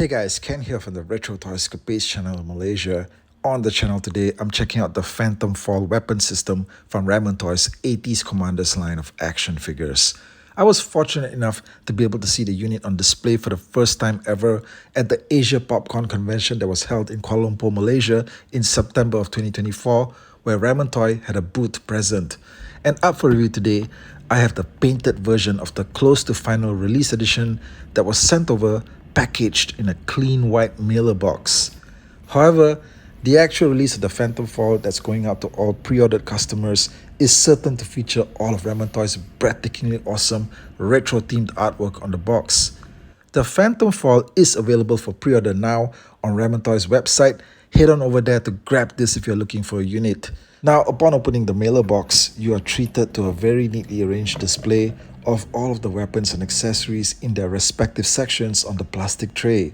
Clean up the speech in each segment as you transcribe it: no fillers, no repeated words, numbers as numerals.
Hey guys, Ken here from the Retro Toy Escapades channel in Malaysia. On the channel today, I'm checking out the Phantom Fall weapon system from Ramen Toy's 80's Commanders line of action figures. I was fortunate enough to be able to see the unit on display for the first time ever at the Asia Popcorn Convention that was held in Kuala Lumpur, Malaysia in September of 2024, where Ramen Toy had a booth present. And up for review today, I have the painted version of the close to final release edition that was sent over packaged in a clean white mailer box. However, the actual release of the Phantom Fall that's going out to all pre-ordered customers is certain to feature all of Ramen Toy's breathtakingly awesome retro-themed artwork on the box. The Phantom Fall is available for pre-order now on Ramen Toy's website. Head on over there to grab this if you're looking for a unit. Now, upon opening the mailer box, you are treated to a very neatly arranged display of all of the weapons and accessories in their respective sections on the plastic tray.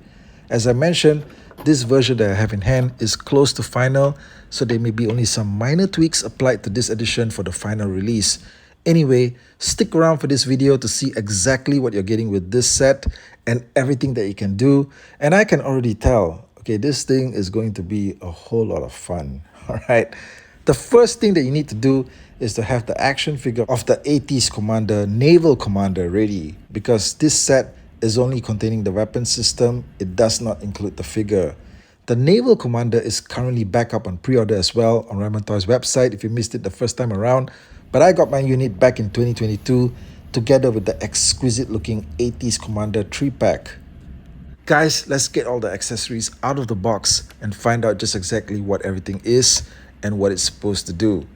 As I mentioned, this version that I have in hand is close to final, so there may be only some minor tweaks applied to this edition for the final release. Anyway, stick around for this video to see exactly what you're getting with this set and everything that you can do. And I can already tell, okay, this thing is going to be a whole lot of fun. All right. The first thing that you need to do is to have the action figure of the 80's Commander, Naval Commander ready, because this set is only containing the weapon system. It does not include the figure. The Naval Commander is currently back up on pre-order as well on Ramen Toy's website if you missed it the first time around, but I got my unit back in 2022 together with the exquisite looking 80's Commander 3-pack. Guys, let's get all the accessories out of the box and find out just exactly what everything is and what it's supposed to do.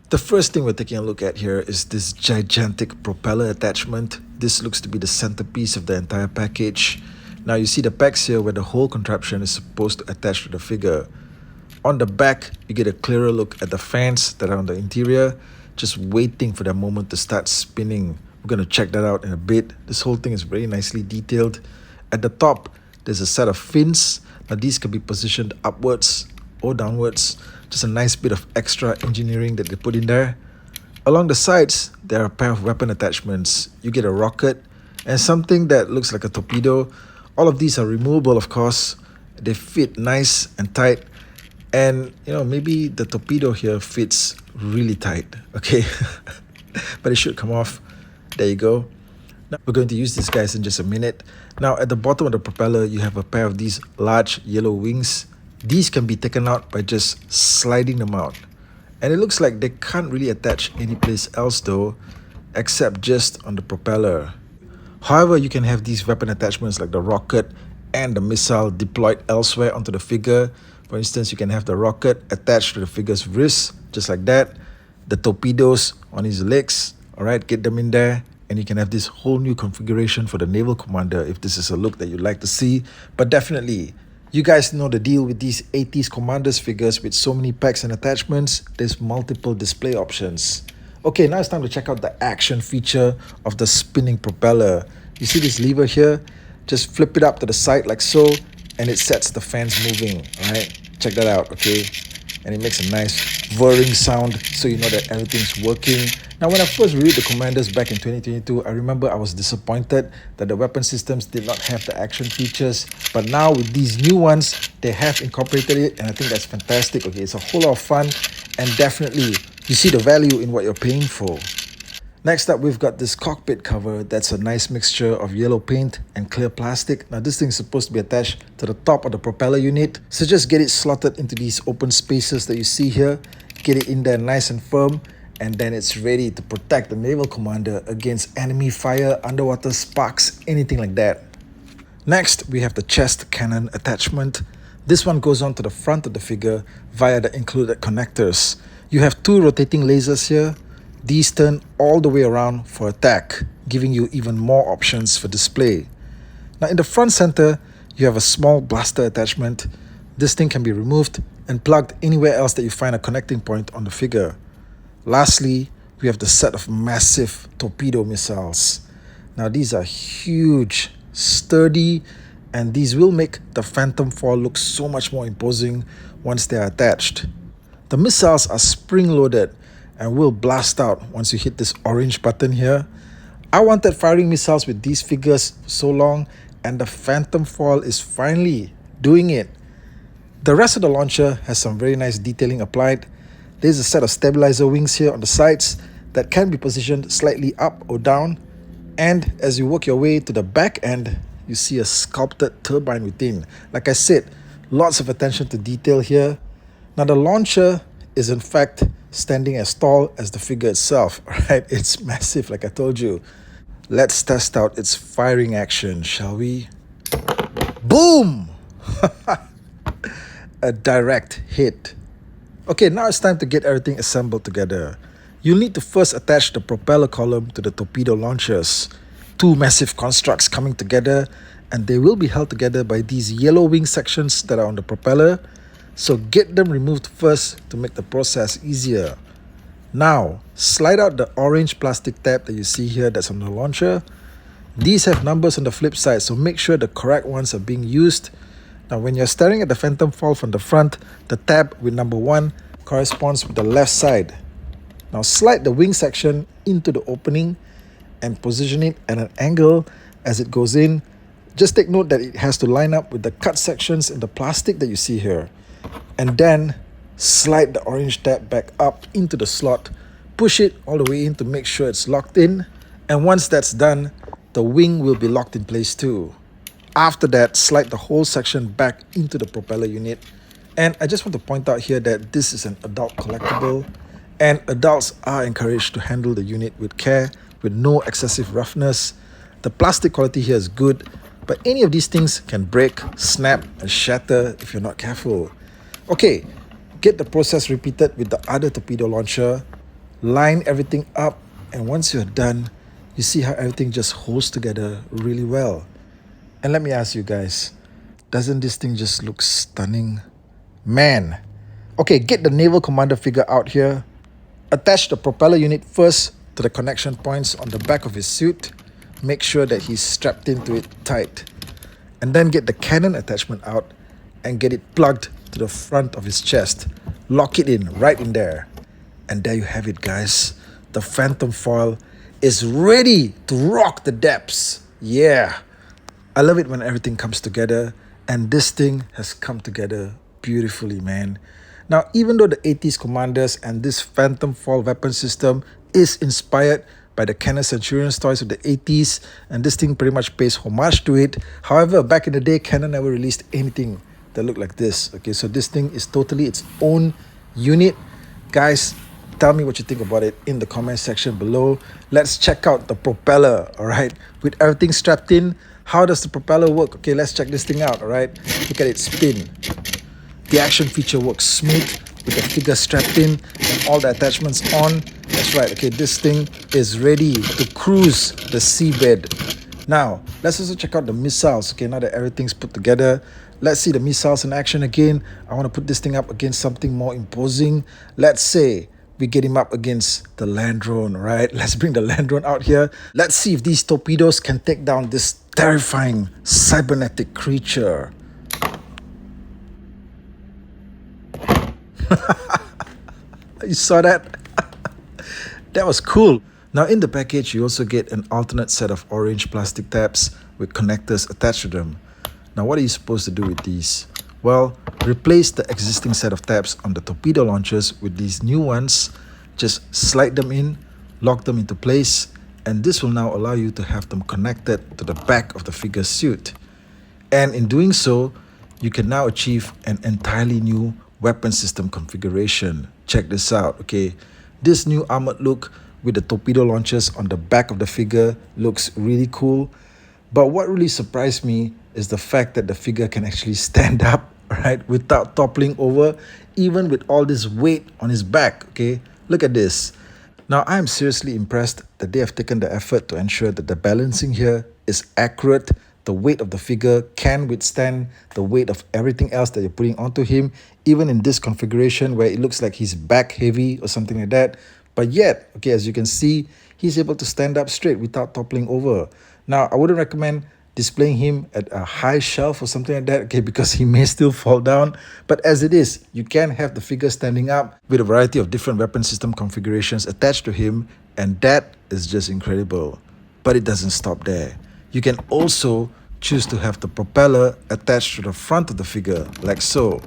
The first thing we're taking a look at here is this gigantic propeller attachment. This looks to be the centerpiece of the entire package. Now you see the pegs here where the whole contraption is supposed to attach to the figure. On the back, you get a clearer look at the fans that are on the interior, just waiting for that moment to start spinning. We're going to check that out in a bit. This whole thing is very nicely detailed. At the top, there's a set of fins. Now these can be positioned upwards or downwards. Just a nice bit of extra engineering that they put in there. Along the sides, there are a pair of weapon attachments. You get a rocket and something that looks like a torpedo. All of these are removable, of course. They fit nice and tight. And, maybe the torpedo here fits really tight, okay? But it should come off. There you go. Now, we're going to use these guys in just a minute. Now, at the bottom of the propeller, you have a pair of these large yellow wings. These can be taken out by just sliding them out. And it looks like they can't really attach anyplace else though, except just on the propeller. However, you can have these weapon attachments like the rocket and the missile deployed elsewhere onto the figure. For instance, you can have the rocket attached to the figure's wrist, just like that. The torpedoes on his legs, alright, get them in there. And you can have this whole new configuration for the Naval Commander if this is a look that you'd like to see. But definitely, you guys know the deal with these 80's Commanders figures with so many packs and attachments. There's multiple display options. Okay, now it's time to check out the action feature of the spinning propeller. You see this lever here? Just flip it up to the side like so, and it sets the fans moving. Alright, check that out, okay? And it makes a nice whirring sound so you know that everything's working. Now, when I first reviewed the Commanders back in 2022, I remember I was disappointed that the weapon systems did not have the action features. But now with these new ones, they have incorporated it, and I think that's fantastic. Okay, it's a whole lot of fun, and definitely you see the value in what you're paying for. Next up, we've got this cockpit cover that's a nice mixture of yellow paint and clear plastic. Now, this thing is supposed to be attached to the top of the propeller unit. So just get it slotted into these open spaces that you see here. Get it in there nice and firm. And then it's ready to protect the Naval Commander against enemy fire, underwater sparks, anything like that. Next, we have the chest cannon attachment. This one goes on to the front of the figure via the included connectors. You have two rotating lasers here. These turn all the way around for attack, giving you even more options for display. Now in the front center, you have a small blaster attachment. This thing can be removed and plugged anywhere else that you find a connecting point on the figure. Lastly, we have the set of massive torpedo missiles. Now these are huge, sturdy, and these will make the Phantom Fall look so much more imposing once they are attached. The missiles are spring-loaded and will blast out once you hit this orange button here. I wanted firing missiles with these figures for so long, and the phantom foil is finally doing it. The rest of the launcher has some very nice detailing applied. There's a set of stabilizer wings here on the sides that can be positioned slightly up or down. And as you work your way to the back end, you see a sculpted turbine within. Like I said, lots of attention to detail here. Now the launcher is in fact standing as tall as the figure itself, right? It's massive, like I told you. Let's test out its firing action, shall we? Boom! A direct hit. Okay, now it's time to get everything assembled together. You'll need to first attach the propeller column to the torpedo launchers. Two massive constructs coming together, and they will be held together by these yellow wing sections that are on the propeller. So get them removed first to make the process easier. Now, slide out the orange plastic tab that you see here that's on the launcher. These have numbers on the flip side, so make sure the correct ones are being used. Now, when you're staring at the phantom foil from the front, the tab with number 1 corresponds with the left side. Now, slide the wing section into the opening and position it at an angle as it goes in. Just take note that it has to line up with the cut sections in the plastic that you see here. And then slide the orange tab back up into the slot. Push it all the way in to make sure it's locked in. And once that's done, the wing will be locked in place too. After that, slide the whole section back into the propeller unit. And I just want to point out here that this is an adult collectible, and adults are encouraged to handle the unit with care, with no excessive roughness. The plastic quality here is good, but any of these things can break, snap, and shatter if you're not careful. Okay, get the process repeated with the other torpedo launcher. Line everything up, and once you're done, you see how everything just holds together really well. And let me ask you guys, doesn't this thing just look stunning? Man. Okay, get the Naval Commander figure out here. Attach the propeller unit first to the connection points on the back of his suit. Make sure that he's strapped into it tight. And then get the cannon attachment out and get it plugged to the front of his chest. Lock it in right in there. And there you have it, guys. The phantom foil is ready to rock the depths. Yeah. I love it when everything comes together, and this thing has come together beautifully, man. Now, even though the 80's commanders and this phantom foil weapon system is inspired by the Kenner Centurion's toys of the 80's, and this thing pretty much pays homage to it. However, back in the day, Kenner never released anything that looked like this. Okay, so this thing is totally its own unit. Guys, tell me what you think about it in the comment section below. Let's check out the propeller, all right? With everything strapped in, how does the propeller work? Okay, let's check this thing out, all right? Look at it spin. The action feature works smooth with the figure strapped in and all the attachments on. That's right, okay, this thing is ready to cruise the seabed. Now, let's also check out the missiles. Okay, now that everything's put together, let's see the missiles in action again. I want to put this thing up against something more imposing. Let's say we get him up against the land drone, right? Let's bring the land drone out here. Let's see if these torpedoes can take down this terrifying cybernetic creature. You saw that? That was cool. Now in the package, you also get an alternate set of orange plastic tabs with connectors attached to them. Now what are you supposed to do with these? Well, replace the existing set of tabs on the torpedo launchers with these new ones. Just slide them in, lock them into place, and this will now allow you to have them connected to the back of the figure's suit. And in doing so, you can now achieve an entirely new weapon system configuration. Check this out, okay? This new armored look with the torpedo launchers on the back of the figure looks really cool. But what really surprised me is the fact that the figure can actually stand up, right, without toppling over, even with all this weight on his back, okay? Look at this. Now, I'm seriously impressed that they have taken the effort to ensure that the balancing here is accurate. The weight of the figure can withstand the weight of everything else that you're putting onto him, even in this configuration where it looks like he's back heavy or something like that. But yet, okay, as you can see, he's able to stand up straight without toppling over. Now, I wouldn't recommend displaying him at a high shelf or something like that, okay, because he may still fall down. But as it is, you can have the figure standing up with a variety of different weapon system configurations attached to him, and that is just incredible. But it doesn't stop there. You can also choose to have the propeller attached to the front of the figure, like so.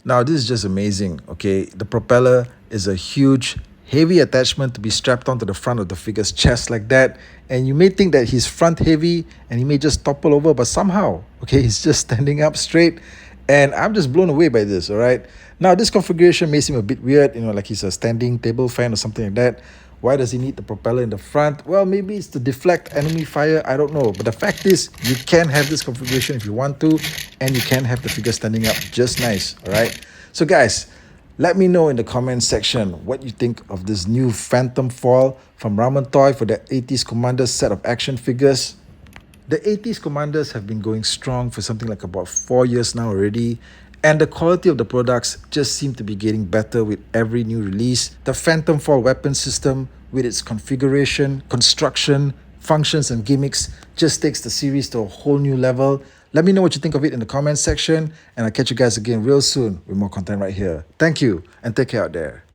Now, this is just amazing, okay? The propeller is a huge, heavy attachment to be strapped onto the front of the figure's chest like that. And you may think that he's front heavy and he may just topple over, but somehow, okay, he's just standing up straight. And I'm just blown away by this, all right? Now, this configuration may seem a bit weird, like he's a standing table fan or something like that. Why does he need the propeller in the front? Well, maybe it's to deflect enemy fire. I don't know. But the fact is, you can have this configuration if you want to, and you can have the figure standing up just nice. All right. So, guys, let me know in the comment section what you think of this new Phantom foil from Ramen Toy for the 80s Commanders set of action figures. The 80s Commanders have been going strong for something like about 4 years now already, and the quality of the products just seem to be getting better with every new release. The Phantom Fall weapon system, with its configuration, construction, functions, and gimmicks, just takes the series to a whole new level. Let me know what you think of it in the comment section, and I'll catch you guys again real soon with more content right here. Thank you, and take care out there.